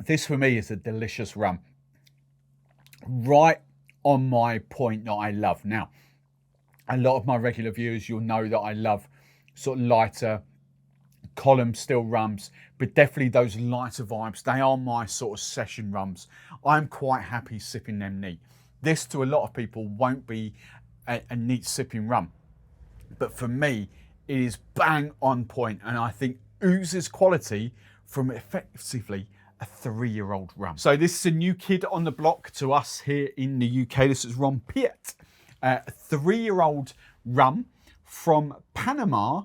This for me is a delicious rum. Right on my point that I love. Now, a lot of my regular viewers, you'll know that I love sort of lighter column still rums, but definitely those lighter vibes. They are my sort of session rums. I'm quite happy sipping them neat. This to a lot of people won't be a neat sipping rum, but for me, it is bang on point, and I think oozes quality from effectively a 3-year-old rum. So this is a new kid on the block to us here in the UK. This is Ron Piet, a 3-year-old rum from Panama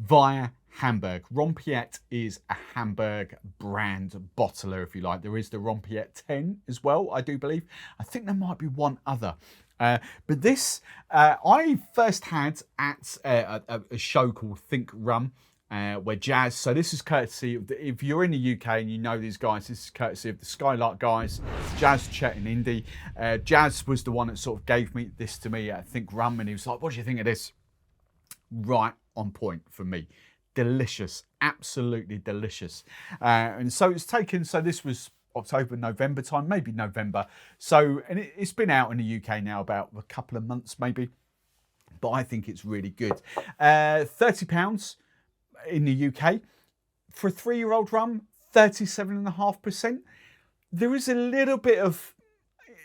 via Hamburg. Ron Piet is a Hamburg brand bottler, if you like. There is the Ron Piet 10 as well, I do believe. I think there might be one other. But this, I first had at a show called Think Rum, where Jazz, so this is courtesy of, if you're in the UK and you know these guys, this is courtesy of the Skylark guys, Jazz, Chet and Indy. Jazz was the one that sort of gave me this to me at Think Rum, and he was like, what do you think of this? Right on point for me. Delicious, absolutely delicious. And so it's taken, so this was October, November time, maybe November. So, and it's been out in the UK now about a couple of months maybe, but I think it's really good. £30 in the UK. For a 3-year-old rum, 37.5%. There is a little bit of,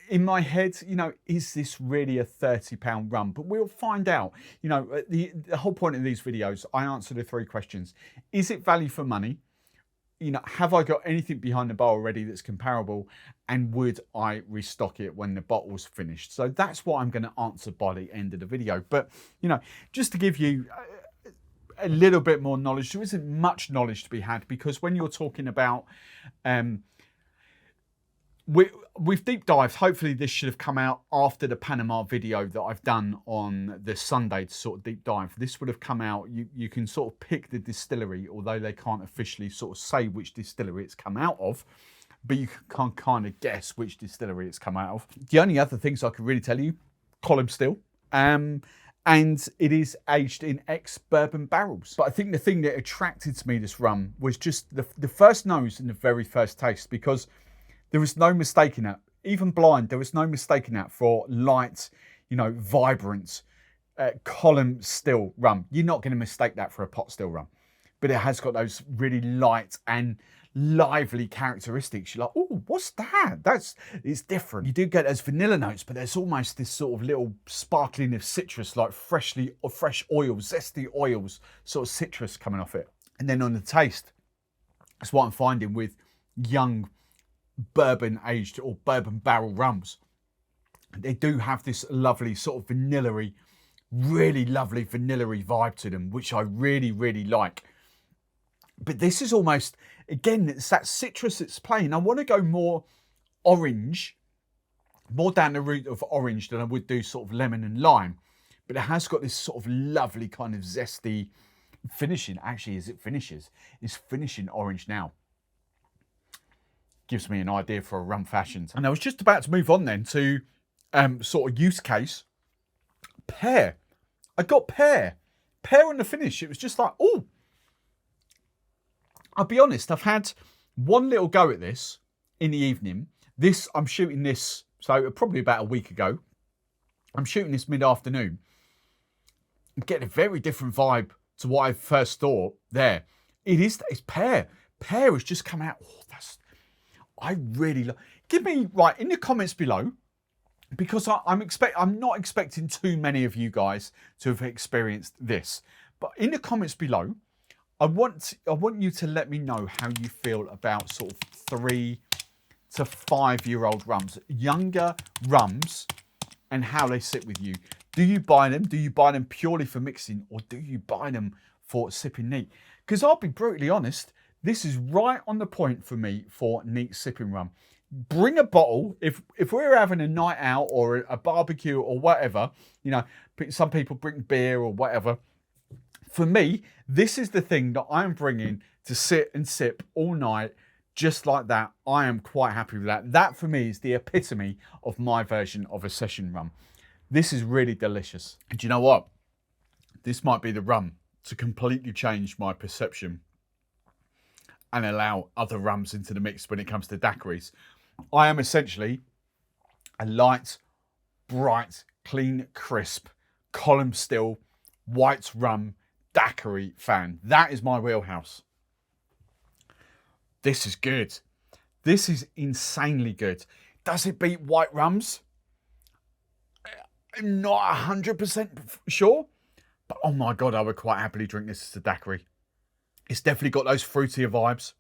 in my head, you know, is this really a £30 rum? But we'll find out. You know, the whole point of these videos, I answer the 3 questions. Is it value for money? You know, have I got anything behind the bar already that's comparable? And would I restock it when the bottle's finished? So that's what I'm going to answer by the end of the video. But, you know, just to give you a little bit more knowledge, there isn't much knowledge to be had, because when you're talking about, we've deep dived, hopefully this should have come out after the Panama video that I've done on the Sunday to sort of deep dive. This would have come out, you can sort of pick the distillery, although they can't officially sort of say which distillery it's come out of, but you can kind of guess which distillery it's come out of. The only other things I could really tell you, column still, and it is aged in ex-bourbon barrels. But I think the thing that attracted to me this rum was just the first nose and the very first taste, because there was no mistaking that. Even blind, there was no mistaking that for light, you know, vibrant, column still rum. You're not going to mistake that for a pot still rum. But it has got those really light and lively characteristics. You're like, oh, what's that? It's different. You do get those vanilla notes, but there's almost this sort of little sparkling of citrus, like fresh oils, zesty oils, sort of citrus coming off it. And then on the taste, that's what I'm finding with young bourbon aged or bourbon barrel rums. They do have this lovely sort of vanilla-y, really lovely vanilla-y vibe to them, which I really, really like. But this is almost, again, it's that citrus that's playing. I want to go more orange, more down the route of orange than I would do sort of lemon and lime. But it has got this sort of lovely kind of zesty finishing. Actually, as it finishes, it's finishing orange now. Gives me an idea for a rum fashions. And I was just about to move on then to sort of use case. Pear. I got pear. Pear on the finish. It was just like, oh. I'll be honest, I've had one little go at this in the evening. I'm shooting this, so probably about a week ago. I'm shooting this mid-afternoon. I'm getting a very different vibe to what I first thought there. It's pear. Pear has just come out. Oh, I really like. Give me, right, in the comments below, because I'm not expecting too many of you guys to have experienced this. But in the comments below, I want you to let me know how you feel about sort of 3 to 5-year-old rums, younger rums, and how they sit with you. Do you buy them? Do you buy them purely for mixing, or do you buy them for sipping neat? Because I'll be brutally honest, this is right on the point for me for neat sipping rum. Bring a bottle. If we're having a night out or a barbecue or whatever, you know, some people bring beer or whatever. For me, this is the thing that I'm bringing to sit and sip all night, just like that. I am quite happy with that. That for me is the epitome of my version of a session rum. This is really delicious. And do you know what? This might be the rum to completely change my perception and allow other rums into the mix when it comes to daiquiris. I am essentially a light, bright, clean, crisp, column still, white rum daiquiri fan. That is my wheelhouse. This is good. This is insanely good. Does it beat white rums? I'm not 100% sure, but oh my God, I would quite happily drink this as a daiquiri. It's definitely got those fruitier vibes.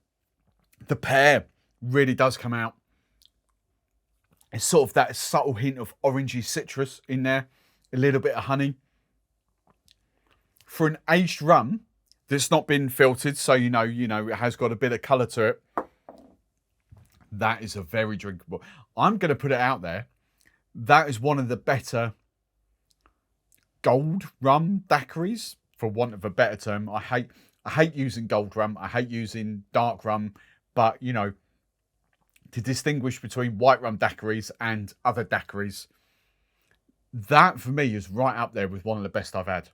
The pear really does come out. It's sort of that subtle hint of orangey citrus in there. A little bit of honey. For an aged rum that's not been filtered, so you know, it has got a bit of colour to it. That is a very drinkable. I'm going to put it out there. That is one of the better gold rum daiquiris, for want of a better term. I hate using gold rum. I hate using dark rum. But, you know, to distinguish between white rum daiquiris and other daiquiris, that for me is right up there with one of the best I've had.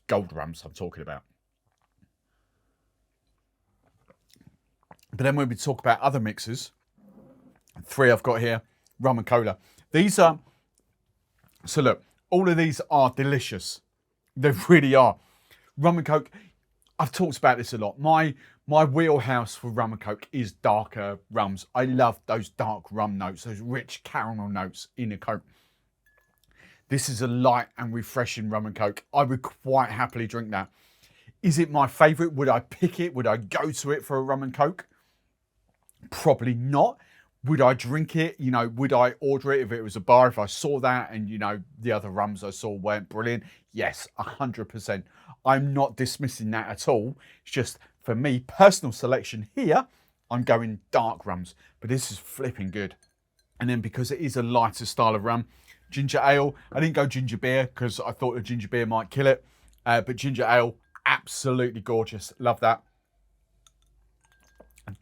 Gold rums I'm talking about. But then when we talk about other mixes, 3 I've got here, rum and cola. These are, so look, all of these are delicious. They really are. Rum and Coke, I've talked about this a lot. My wheelhouse for rum and Coke is darker rums. I love those dark rum notes, those rich caramel notes in a Coke. This is a light and refreshing rum and Coke. I would quite happily drink that. Is it my favourite? Would I pick it? Would I go to it for a rum and Coke? Probably not. Would I drink it? You know, would I order it if it was a bar, if I saw that and, you know, the other rums I saw weren't brilliant? Yes, 100%. I'm not dismissing that at all. It's just, for me, personal selection here, I'm going dark rums. But this is flipping good. And then because it is a lighter style of rum, ginger ale. I didn't go ginger beer because I thought a ginger beer might kill it. But ginger ale, absolutely gorgeous. Love that.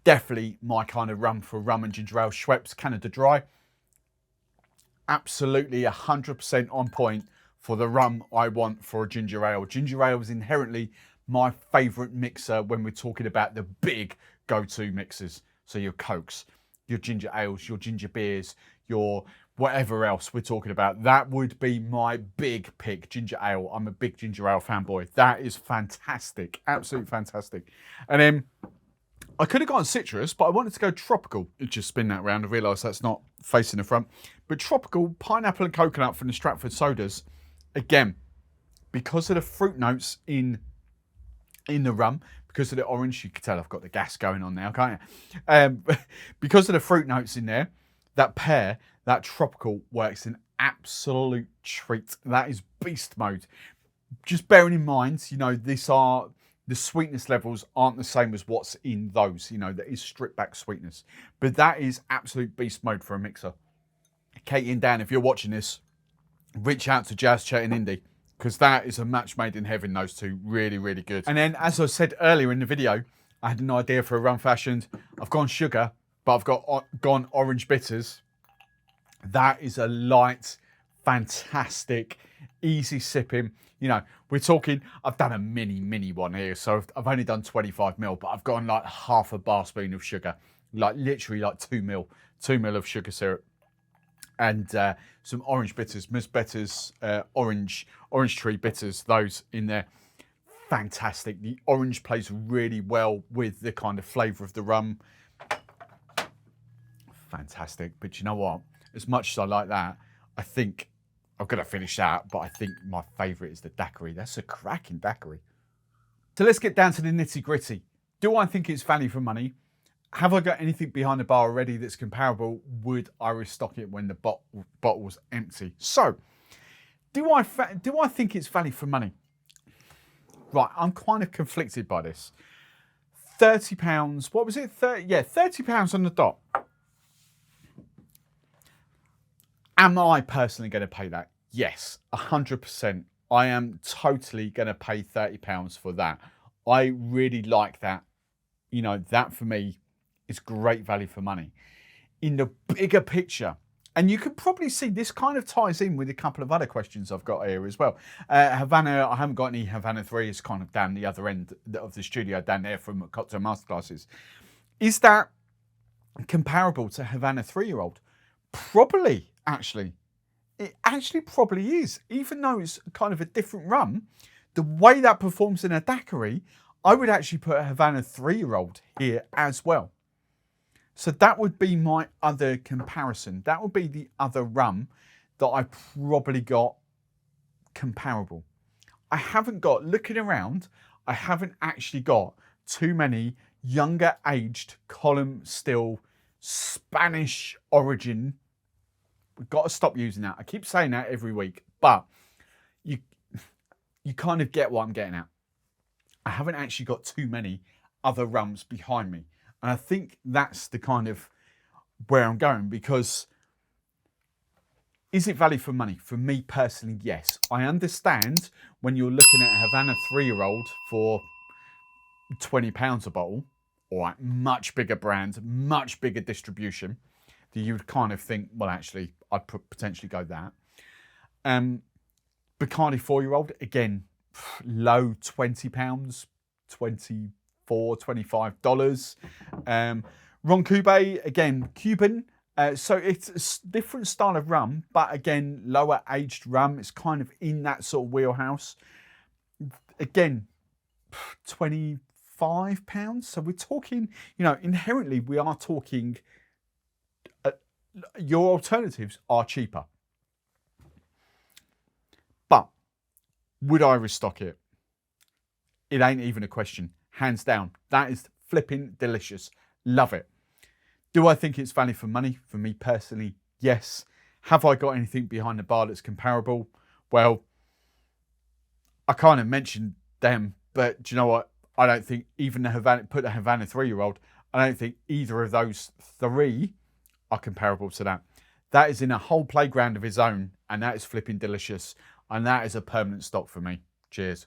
Definitely my kind of rum for rum and ginger ale. Schweppes Canada Dry. Absolutely 100% on point for the rum I want for a ginger ale. Ginger ale is inherently my favourite mixer when we're talking about the big go-to mixers. So your Cokes, your ginger ales, your ginger beers, your whatever else we're talking about. That would be my big pick, ginger ale. I'm a big ginger ale fanboy. That is fantastic. Absolutely fantastic. And then I could have gone citrus, but I wanted to go tropical. Just spin that round and realise that's not facing the front. But tropical, pineapple and coconut from the Stratford sodas. Again, because of the fruit notes in the rum, because of the orange, you can tell I've got the gas going on now, can't you? Because of the fruit notes in there, that pear, that tropical works an absolute treat. That is beast mode. Just bearing in mind, you know, the sweetness levels aren't the same as what's in those, you know, that is stripped back sweetness. But that is absolute beast mode for a mixer. Katie and Dan, if you're watching this, reach out to Jazz Chat in Indie, because that is a match made in heaven, those two. Really, really good. And then, as I said earlier in the video, I had an idea for a rum fashioned. I've gone sugar, but I've gone orange bitters. That is a light, fantastic, easy sipping. You know, we're talking, I've done a mini one here. So I've only done 25 ml, but I've gone like half a bar spoon of sugar, like literally like 2 ml of sugar syrup. And some orange bitters, Miss Better's orange tree bitters, those in there. Fantastic. The orange plays really well with the kind of flavour of the rum. Fantastic. But you know what? As much as I like that, I think I'm going to finish that, but I think my favourite is the daiquiri. That's a cracking daiquiri. So let's get down to the nitty gritty. Do I think it's value for money? Have I got anything behind the bar already that's comparable? Would I restock it when the bottle's empty? So, do I think it's value for money? Right, I'm kind of conflicted by this. £30, what was it? £30 on the dot. Am I personally going to pay that? Yes, 100%. I am totally going to pay £30 for that. I really like that. You know, that for me is great value for money. In the bigger picture, And you can probably see this kind of ties in with a couple of other questions I've got here as well. Havana, I haven't got any Havana 3. It's kind of down the other end of the studio, down there from Cocktail Masterclasses. Is that comparable to Havana 3-year-old? Probably, actually. It actually probably is. Even though it's kind of a different rum, the way that performs in a daiquiri, I would actually put a Havana 3-year-old here as well. So that would be my other comparison. That would be the other rum that I probably got comparable. I haven't got, looking around, I haven't actually got too many younger aged column still Spanish origin. We've got to stop using that. I keep saying that every week, but you kind of get what I'm getting at. I haven't actually got too many other rums behind me. And I think that's the kind of where I'm going, because is it value for money? For me personally, yes. I understand when you're looking at a Havana 3-year-old for £20 a bottle, all right, much bigger brand, much bigger distribution, that you would kind of think, well, actually, I'd potentially go that. Bacardi 4-year-old, again, low £20, $24, $25. Ron Cube, again, Cuban. So it's a different style of rum, but again, lower aged rum. It's kind of in that sort of wheelhouse. Again, £25. So we're talking, inherently we are talking, your alternatives are cheaper. But would I restock it? It ain't even a question. Hands down. That is flipping delicious. Love it. Do I think it's value for money? For me personally, yes. Have I got anything behind the bar that's comparable? Well, I kind of mentioned them, but do you know what? I don't think even the Havana 3-year-old, I don't think either of those three are comparable to that. That is in a whole playground of his own, and that is flipping delicious, and that is a permanent stock for me. Cheers.